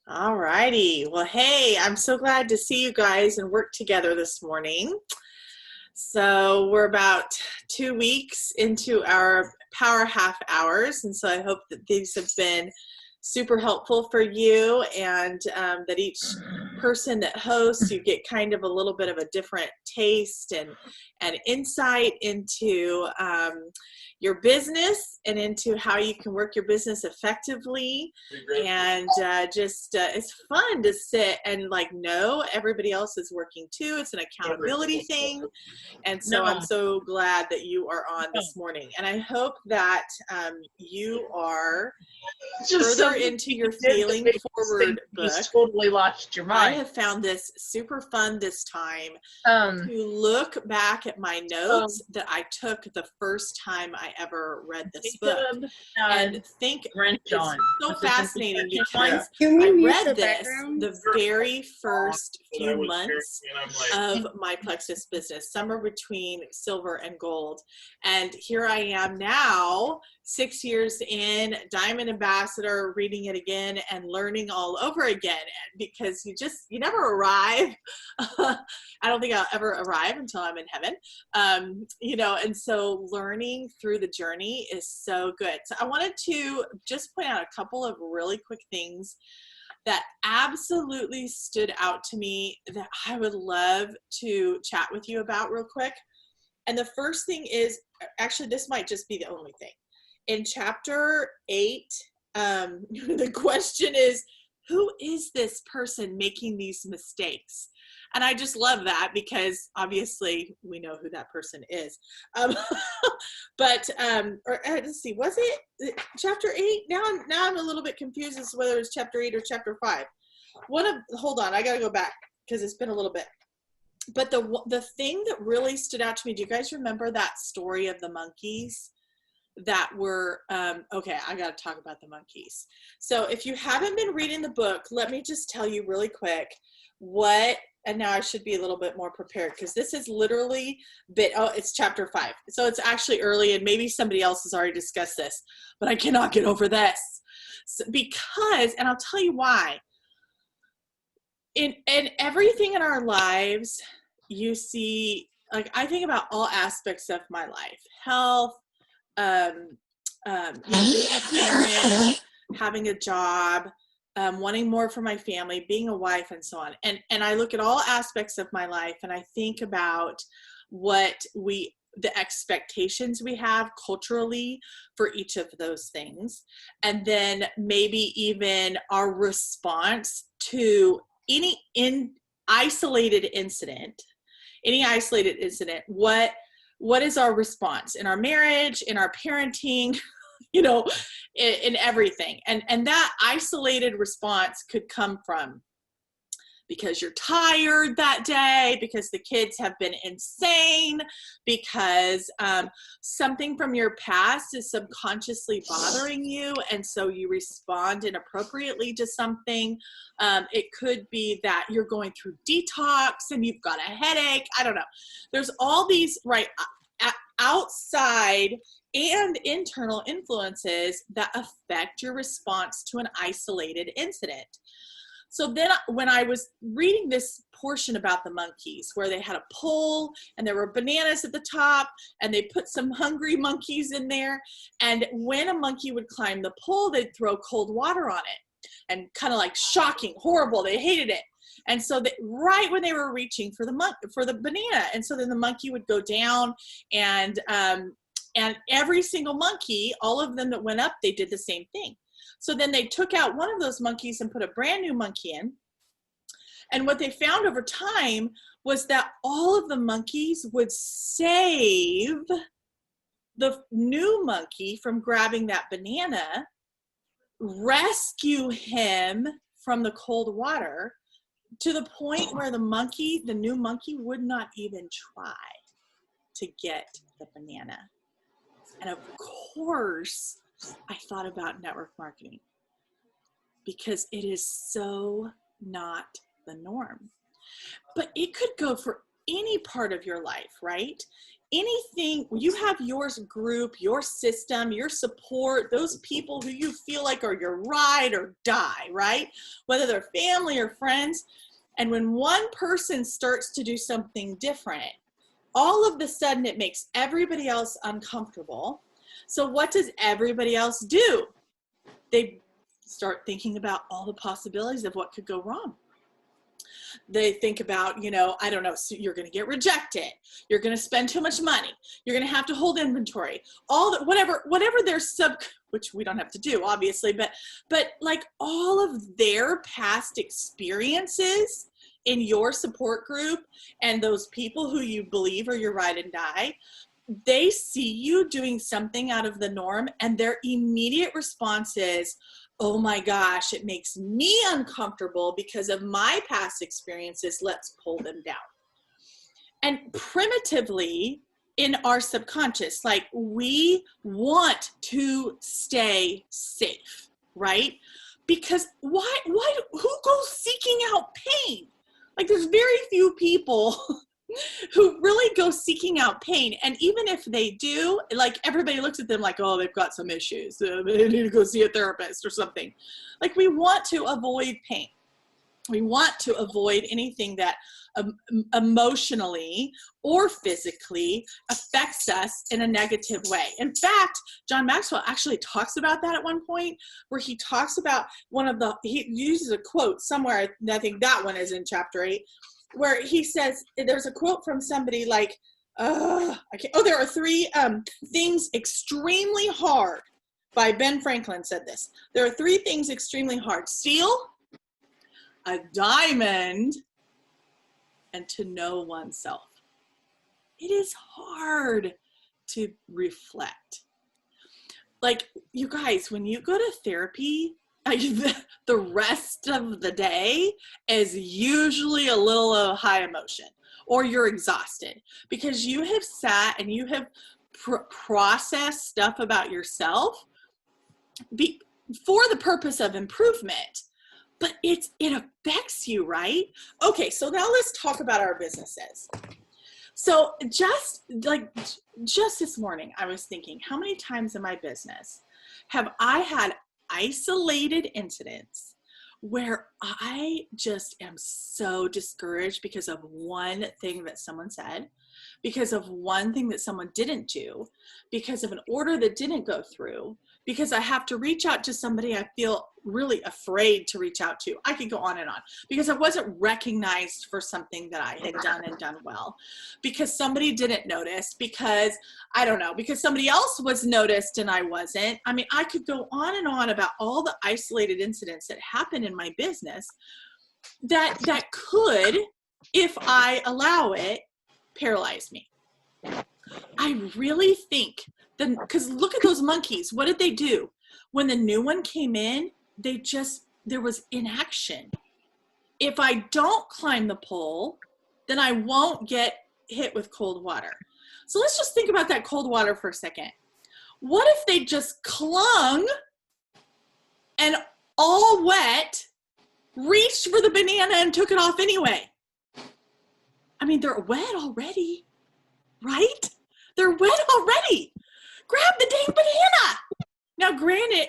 All righty. Well, hey, I'm so glad to see you guys and work together this morning. So we're about 2 weeks into our power half hours, and so I hope that these have been super helpful for you, and that each person that hosts, you get kind of a little bit of a different taste and insight into your business and into how you can work your business effectively. And just it's fun to sit and like know everybody else is working too. It's an accountability thing. And so I'm No, so glad that you are on no. this morning. And I hope that you are It's just further something into you your did that Feeling made you Forward think you book. just totally lost your I mind. have found this super fun this time Um, to look back at my um, notes that I took the first time I ever read this book Jacob and had think wrench it's on. so Assistant fascinating teacher Chan. because Can we I mute read the this background? the very first That I few was months carrying, and of my Plexus business, somewhere between silver and gold. And here I am now, 6 years in, Diamond Ambassador, reading it again and learning all over again, because you never arrive. I don't think I'll ever arrive until I'm in heaven. And so learning through the journey is so good. So I wanted to just point out a couple of really quick things that absolutely stood out to me that I would love to chat with you about real quick. And the first thing is, actually, this might just be the only thing. In chapter 8, the question is, who is this person making these mistakes? And I just love that because obviously we know who that person is. Let's see, was it chapter 8? Now I'm a little bit confused as to whether it's chapter 8 or chapter 5. Hold on, I gotta go back because it's been a little bit. But the thing that really stood out to me, do you guys remember that story of the monkeys that were, okay, I got to talk about the monkeys. So if you haven't been reading the book, let me just tell you really quick and now I should be a little bit more prepared because this is literally it's chapter 5. So it's actually early and maybe somebody else has already discussed this, but I cannot get over this. And I'll tell you why. In everything in our lives, you see, like, I think about all aspects of my life, health, being a parent, having a job, wanting more for my family, being a wife, and so on. And I look at all aspects of my life and I think about the expectations we have culturally for each of those things. And then maybe even our response to any isolated incident, what is our response in our marriage, in our parenting, in everything. And that isolated response could come from because you're tired that day, because the kids have been insane, because something from your past is subconsciously bothering you, and so you respond inappropriately to something. It could be that you're going through detox and you've got a headache. I don't know. There's all these outside and internal influences that affect your response to an isolated incident. So then when I was reading this portion about the monkeys, where they had a pole and there were bananas at the top and they put some hungry monkeys in there. And when a monkey would climb the pole, they'd throw cold water on it, and kind of like shocking, horrible. They hated it. And so right when they were reaching for the banana, and so then the monkey would go down, and every single monkey, all of them that went up, they did the same thing. So then they took out one of those monkeys and put a brand new monkey in. And what they found over time was that all of the monkeys would save the new monkey from grabbing that banana, rescue him from the cold water, to the point where the new monkey would not even try to get the banana. And of course, I thought about network marketing, because it is so not the norm. But it could go for any part of your life, right? anything, you have your group, your system, your support, those people who you feel like are your ride or die, right? Whether they're family or friends. And when one person starts to do something different, all of a sudden it makes everybody else uncomfortable. So what does everybody else do? They start thinking about all the possibilities of what could go wrong. They think about, I don't know, so you're going to get rejected. You're going to spend too much money. You're going to have to hold inventory. All the, whatever their which we don't have to do, obviously, but like all of their past experiences in your support group and those people who you believe are your ride and die, they see you doing something out of the norm, and their immediate response is, oh my gosh, it makes me uncomfortable because of my past experiences. Let's pull them down. And primitively in our subconscious, like, we want to stay safe, right? Because who goes seeking out pain? Like, there's very few people who really go seeking out pain. And even if they do, like, everybody looks at them like, oh, they've got some issues. They need to go see a therapist or something. Like, we want to avoid pain. We want to avoid anything that emotionally or physically affects us in a negative way. In fact, John Maxwell actually talks about that at one point, where he talks about he uses a quote somewhere. I think that one is in chapter 8, where he says, there's a quote from somebody like, there are 3 things extremely hard. By Ben Franklin said this. There are 3 things extremely hard: steel, a diamond, and to know oneself. It is hard to reflect. Like, you guys, when you go to therapy, the rest of the day is usually a little high emotion, or you're exhausted because you have sat and you have processed stuff about yourself for the purpose of improvement. But it affects you, right? Okay, so now let's talk about our businesses. So just this morning, I was thinking, how many times in my business have I had isolated incidents where I just am so discouraged because of one thing that someone said, because of one thing that someone didn't do, because of an order that didn't go through, because I have to reach out to somebody I feel really afraid to reach out to. I could go on and on. Because I wasn't recognized for something that I had done and done well. Because somebody didn't notice. Because, I don't know, because somebody else was noticed and I wasn't. I mean, I could go on and on about all the isolated incidents that happen in my business that could, if I allow it, paralyze me. I really think, because look at those monkeys. What did they do? When the new one came in, there was inaction. If I don't climb the pole, then I won't get hit with cold water. So let's just think about that cold water for a second. What if they just clung and, all wet, reached for the banana and took it off anyway? I mean, they're wet already, right? They're wet already. Grab the dang banana. Now, granted,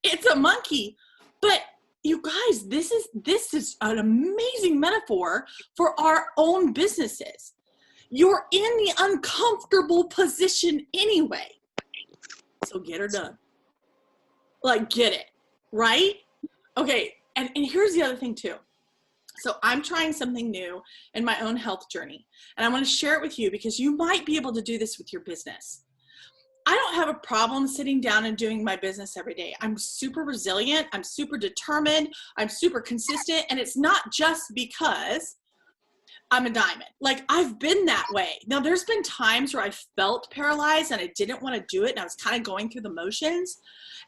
it's a monkey, but you guys, this is an amazing metaphor for our own businesses. You're in the uncomfortable position anyway, so get her done. Like, get it, right? Okay, and here's the other thing too. So I'm trying something new in my own health journey, and I want to share it with you because you might be able to do this with your business. I don't have a problem sitting down and doing my business every day. I'm super resilient. I'm super determined. I'm super consistent. And it's not just because I'm a diamond. Like, I've been that way. Now, there's been times where I felt paralyzed and I didn't want to do it. And I was kind of going through the motions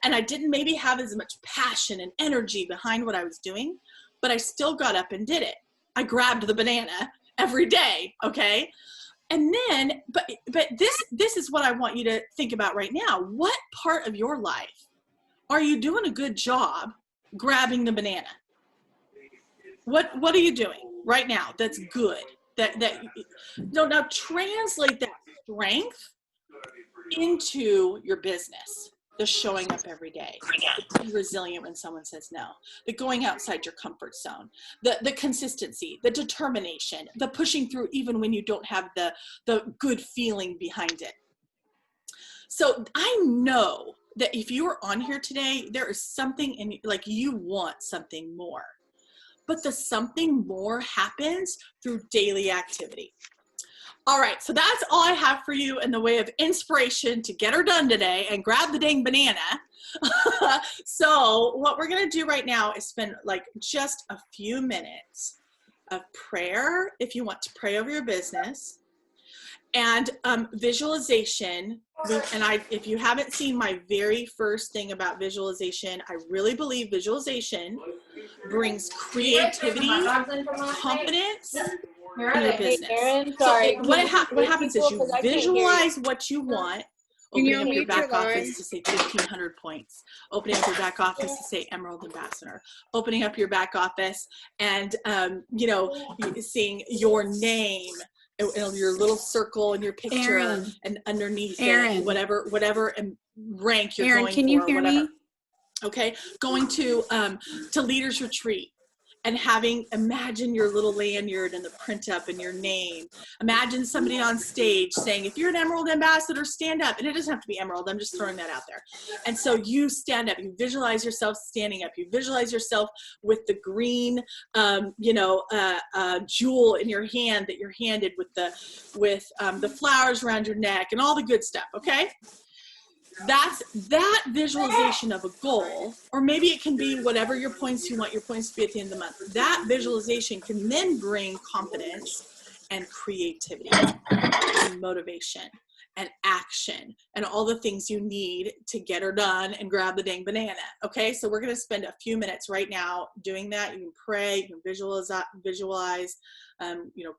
and I didn't maybe have as much passion and energy behind what I was doing, but I still got up and did it. I grabbed the banana every day. Okay. And then, but this is what I want you to think about right now. What part of your life are you doing a good job grabbing the banana? What are you doing right now that's good? Now translate that strength into your business. The showing up every day, the being resilient when someone says no, the going outside your comfort zone, the consistency, the determination, the pushing through even when you don't have the good feeling behind it. So I know that if you are on here today, there is something in, like, you want something more, but the something more happens through daily activity. All right, so that's all I have for you in the way of inspiration to get her done today and grab the dang banana. So what we're gonna do right now is spend like just a few minutes of prayer, if you want to pray over your business, and visualization. And if you haven't seen my very first thing about visualization, I really believe visualization brings creativity, confidence in your business. So what happens is you visualize what you want, opening up your back office to say 1,500 points, opening up your back office to say Emerald Ambassador, opening up your back office and, you know, seeing your name, your little circle and your picture, Aaron, and underneath it, whatever rank you're going can you for, hear whatever. me? Okay, going to Leaders Retreat and imagine your little lanyard and the print up and your name. Imagine somebody on stage saying, if you're an Emerald Ambassador, stand up. And it doesn't have to be Emerald, I'm just throwing that out there. And so you stand up, you visualize yourself standing up, you visualize yourself with the green, jewel in your hand that you're handed with the flowers around your neck and all the good stuff, okay? That's that visualization of a goal, or maybe it can be whatever your points you want your points to be at the end of the month. That visualization can then bring confidence and creativity and motivation and action and all the things you need to get her done and grab the dang banana. Okay, so we're going to spend a few minutes right now doing that. You can pray, you can visualize,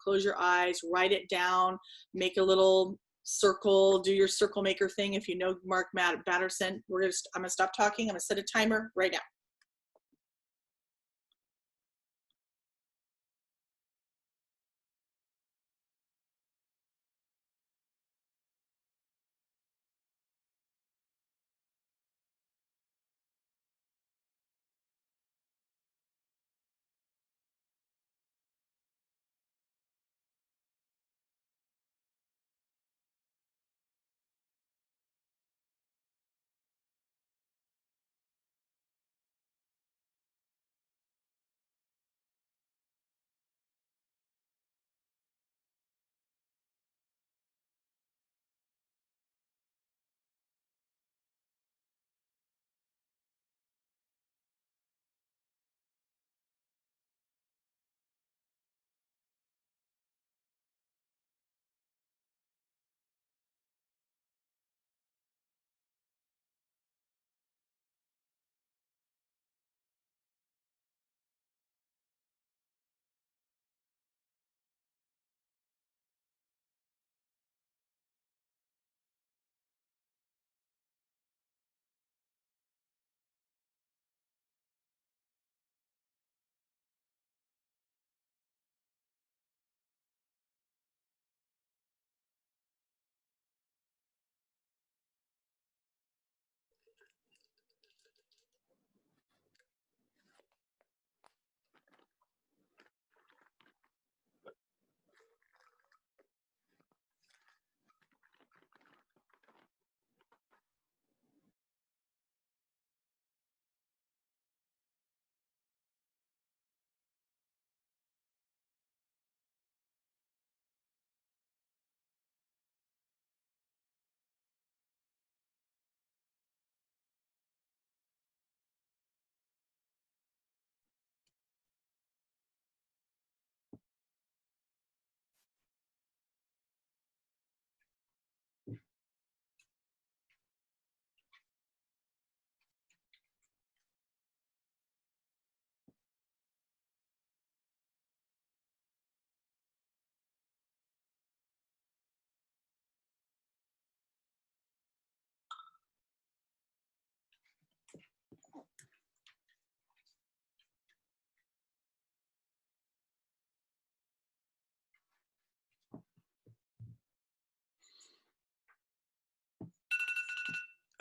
close your eyes, write it down, make a little circle, do your circle maker thing. If you know Mark Batterson, I'm gonna stop talking. I'm gonna set a timer right now.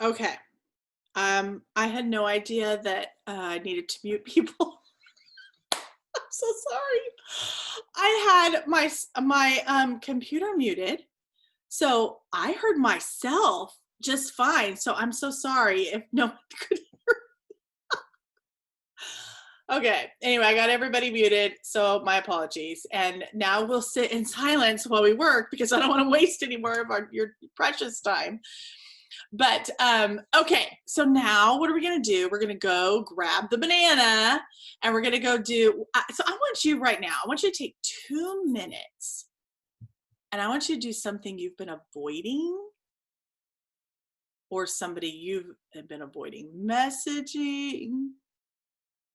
Okay. I had no idea that I needed to mute people. I'm so sorry. I had my computer muted, so I heard myself just fine. So I'm so sorry if no one could. Okay. Anyway, I got everybody muted, so my apologies. And now we'll sit in silence while we work because I don't want to waste any more of your precious time. But okay, so now what are we gonna do? We're gonna go grab the banana and we're gonna go do, so I want you right now, I want you to take 2 minutes and I want you to do something you've been avoiding or somebody you've been avoiding messaging.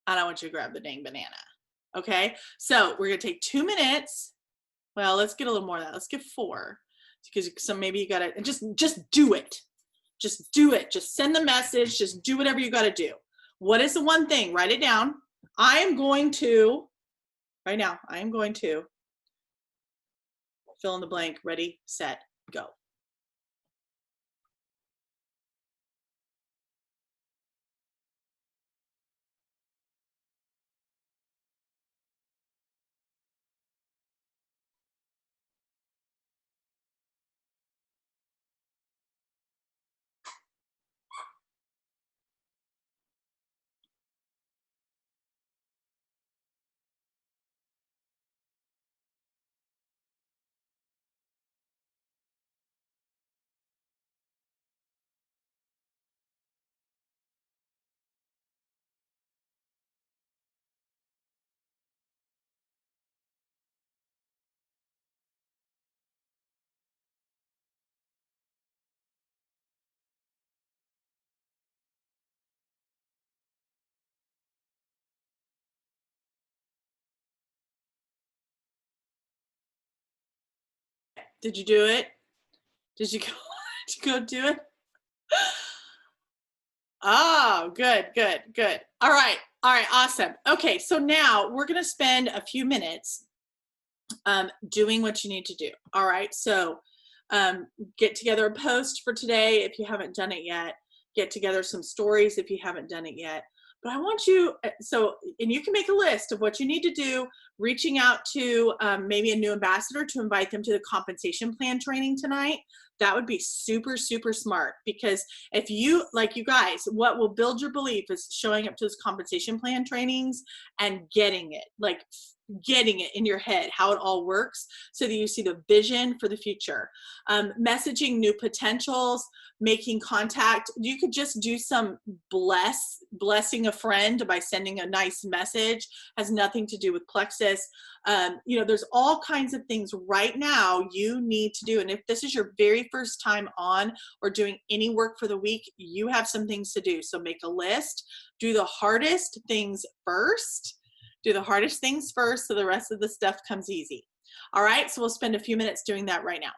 And I want you to grab the dang banana. Okay, so we're gonna take 2 minutes. Well, let's get a little more of that. Let's get 4 because some maybe you gotta, and just do it. Just do it. Just send the message. Just do whatever you got to do. What is the one thing? Write it down. I am going to, right now, I am going to fill in the blank. Ready, set, go. Did you do it? Did you go, did you go do it? Oh, good, good, good. All right, awesome. Okay, so now we're gonna spend a few minutes doing what you need to do. All right, so get together a post for today if you haven't done it yet. Get together some stories if you haven't done it yet. But I want you, so, and you can make a list of what you need to do, reaching out to maybe a new ambassador to invite them to the compensation plan training tonight. That would be super, super smart because if you, like you guys, what will build your belief is showing up to those compensation plan trainings and getting it, like getting it in your head, how it all works so that you see the vision for the future. Messaging new potentials, making contact. You could just do some blessing a friend by sending a nice message, has nothing to do with plexus. There's all kinds of things right now you need to do. And if this is your very first time on or doing any work for the week, you have some things to do. So make a list, do the hardest things first. Do the hardest things first so the rest of the stuff comes easy. All right, so we'll spend a few minutes doing that right now.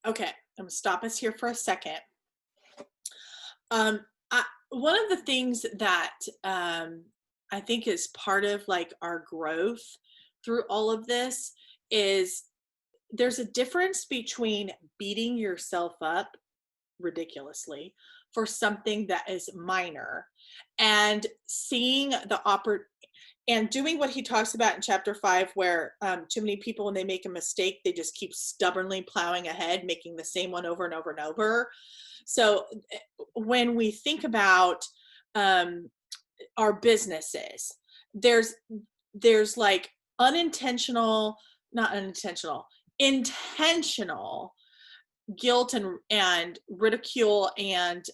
Okay, I'm gonna stop us here for a second. Um, One of the things that I think is part of like our growth through all of this is there's a difference between beating yourself up ridiculously for something that is minor and seeing the and doing what he talks about in chapter 5, where too many people, when they make a mistake, they just keep stubbornly plowing ahead, making the same one over and over and over. So when we think about um, our businesses, there's like unintentional, not unintentional, intentional guilt and ridicule and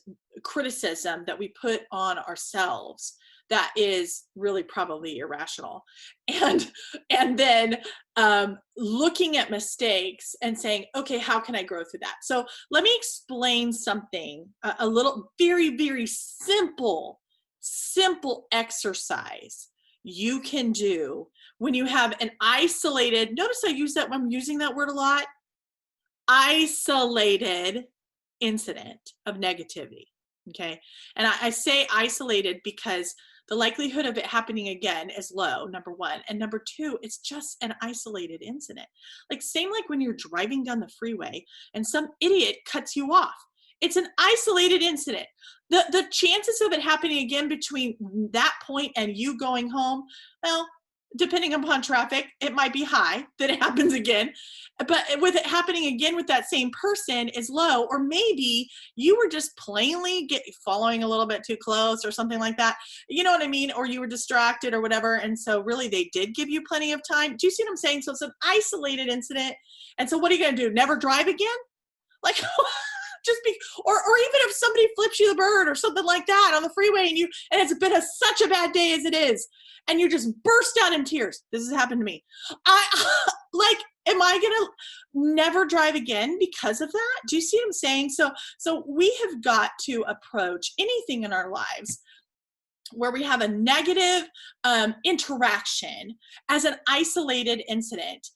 criticism that we put on ourselves that is really probably irrational. and and then looking at mistakes and saying, okay, how can I grow through that? So let me explain something, a little very simple exercise you can do when you have an isolated, notice I use that, I'm using that word a lot, isolated incident of negativity. Okay. And I say isolated because the likelihood of it happening again is low, number one. And number two, it's just an isolated incident. Like, same like when you're driving down the freeway and some idiot cuts you off. It's an isolated incident. The chances of it happening again between that point and you going home, well, depending upon traffic, it might be high that it happens again. But with it happening again with that same person is low. Or maybe you were just plainly following a little bit too close or something like that. You know what I mean? Or you were distracted or whatever. And so really they did give you plenty of time. Do you see what I'm saying? So it's an isolated incident. And so what are you going to do? Never drive again? Like, just be, or even if somebody flips you the bird or something like that on the freeway and it's been such a bad day as it is, and you just burst out in tears. This has happened to me. Like, am I gonna never drive again because of that? Do you see what I'm saying? So we have got to approach anything in our lives where we have a negative interaction as an isolated incident,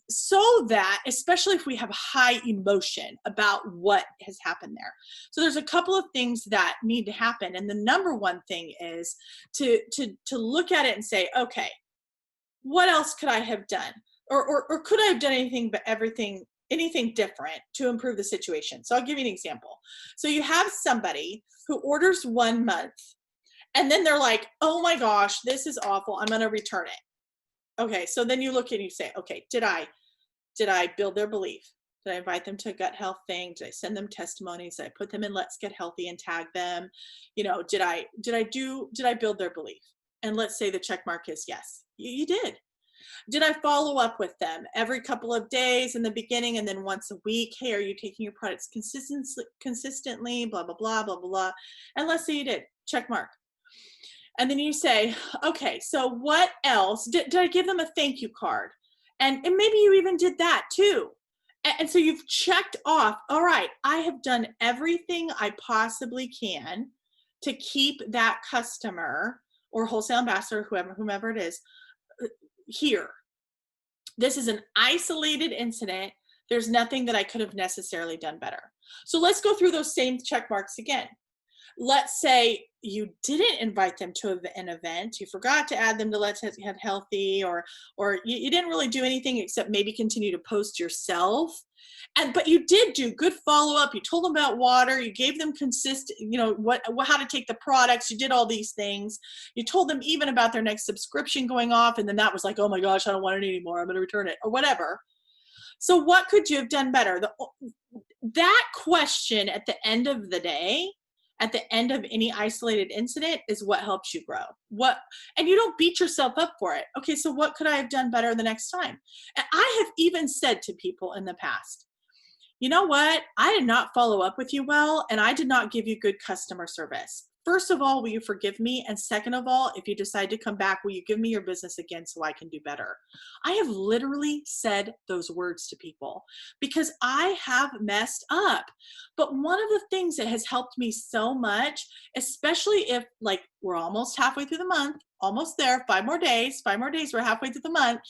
so that, especially if we have high emotion about what has happened there. So there's a couple of things that need to happen. And the number one thing is to look at it and say, okay, what else could I have done? Or could I have done anything different to improve the situation? So I'll give you an example. So you have somebody who orders 1 month, and then they're like, oh my gosh, this is awful, I'm going to return it. Okay, so then you look and you say, okay, did I build their belief? Did I invite them to a gut health thing? Did I send them testimonies? Did I put them in Let's Get Healthy and tag them? You know, did I build their belief? And let's say the check mark is yes, you did. Did I follow up with them every couple of days in the beginning and then once a week? Hey, are you taking your products consistently? Blah, blah, blah, blah, blah. And let's say you did, check mark. And then you say, okay, so what else? Did I give them a thank you card? And maybe you even did that too. And so you've checked off, all right, I have done everything I possibly can to keep that customer or wholesale ambassador, whomever it is, here. This is an isolated incident. There's nothing that I could have necessarily done better. So let's go through those same check marks again. Let's say you didn't invite them to an event, you forgot to add them to Let's Get Healthy, or you didn't really do anything except maybe continue to post yourself. But you did do good follow-up. You told them about water. You gave them consistent, how to take the products. You did all these things. You told them even about their next subscription going off. And then that was like, oh my gosh, I don't want it anymore. I'm going to return it or whatever. So what could you have done better? That question at the end of the day, at the end of any isolated incident, is what helps you grow. And you don't beat yourself up for it. Okay, so what could I have done better the next time? And I have even said to people in the past, you know what? I did not follow up with you well, and I did not give you good customer service. First of all, will you forgive me? And second of all, if you decide to come back, will you give me your business again so I can do better? I have literally said those words to people because I have messed up. But one of the things that has helped me so much, especially if we're almost halfway through the month, almost there, 5 more days, we're halfway through the month.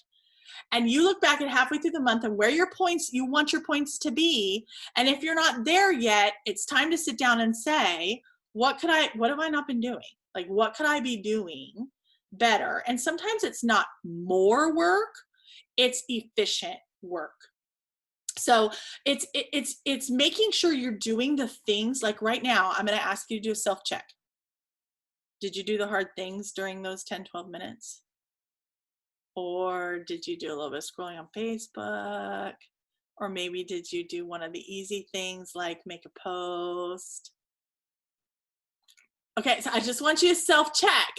and you look back at halfway through the month and where your points, you want your points to be. And if you're not there yet, it's time to sit down and say, what have I not been doing? Like, what could I be doing better? And sometimes it's not more work, it's efficient work. So it's making sure you're doing the things. Like right now, I'm going to ask you to do a self-check. Did you do the hard things during those 10-12 minutes? Or did you do a little bit of scrolling on Facebook? Or maybe did you do one of the easy things like make a post? Okay, so I just want you to self-check,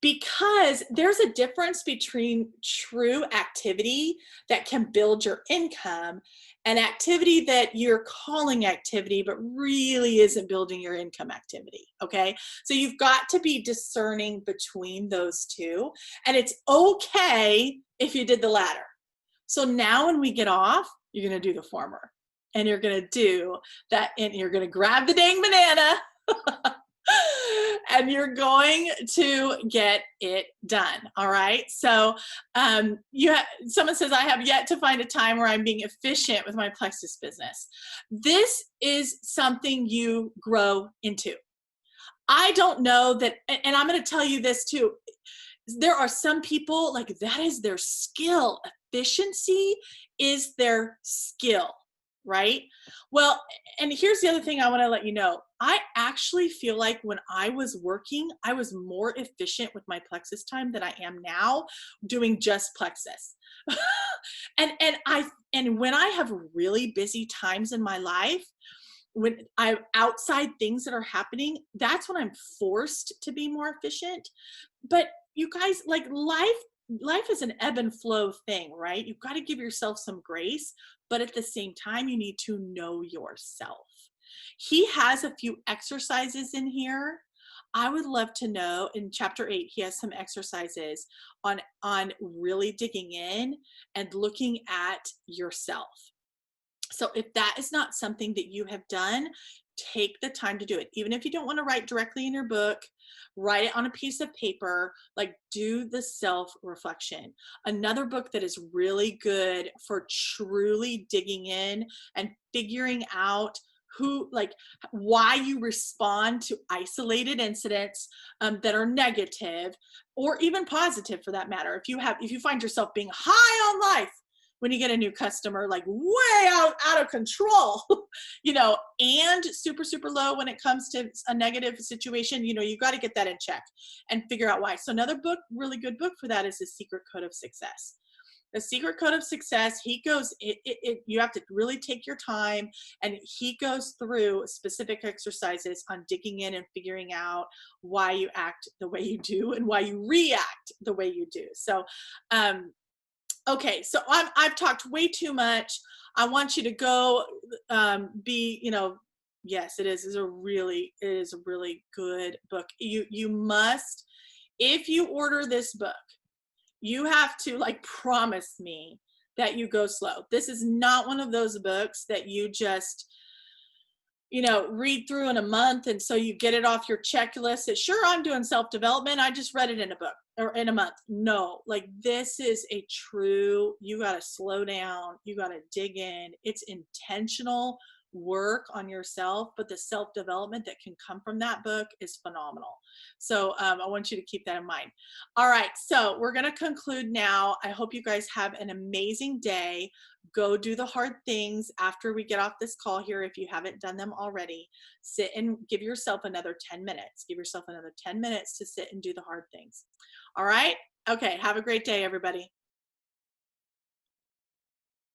because there's a difference between true activity that can build your income and activity that you're calling activity but really isn't building your income activity. Okay, so you've got to be discerning between those two, and it's okay if you did the latter. So now when we get off, you're going to do the former, and you're going to do that, and you're going to grab the dang banana and you're going to get it done. All right. So someone says, I have yet to find a time where I'm being efficient with my Plexus business. This is something you grow into. I don't know that, and I'm going to tell you this too. There are some people, like, that is their skill. Efficiency is their skill, right? Well, and here's the other thing I want to let you know. I actually feel like when I was working, I was more efficient with my Plexus time than I am now doing just Plexus. and when I have really busy times in my life, when I have outside things that are happening, that's when I'm forced to be more efficient. But you guys, like, life is an ebb and flow thing, right? You've got to give yourself some grace, but at the same time, you need to know yourself. He has a few exercises in here. I would love to know, in chapter 8, he has some exercises on really digging in and looking at yourself. So if that is not something that you have done, take the time to do it. Even if you don't want to write directly in your book, write it on a piece of paper, like, do the self-reflection. Another book that is really good for truly digging in and figuring out why you respond to isolated incidents that are negative, or even positive for that matter. If you find yourself being high on life when you get a new customer, like way out of control, and super, super low when it comes to a negative situation, you got to get that in check and figure out why. So another book, really good book for that, is The Secret Code of Success. The Secret Code of Success, you have to really take your time, and he goes through specific exercises on digging in and figuring out why you act the way you do and why you react the way you do. So, okay, so I've talked way too much. I want you to go yes, it is a really good book. You must, if you order this book, you have to, like, promise me that you go slow. This is not one of those books that you just read through in a month, and so you get it off your checklist that, sure, I'm doing self-development, I just read it in a book or in a month. No, like, this is you got to slow down, you got to dig in. It's intentional work on yourself, but the self-development that can come from that book is phenomenal. So I want you to keep that in mind. All right, so we're going to conclude now. I hope you guys have an amazing day. Go do the hard things after we get off this call here. If you haven't done them already, sit and give yourself another 10 minutes. Give yourself another 10 minutes to sit and do the hard things. All right? Okay, have a great day, everybody.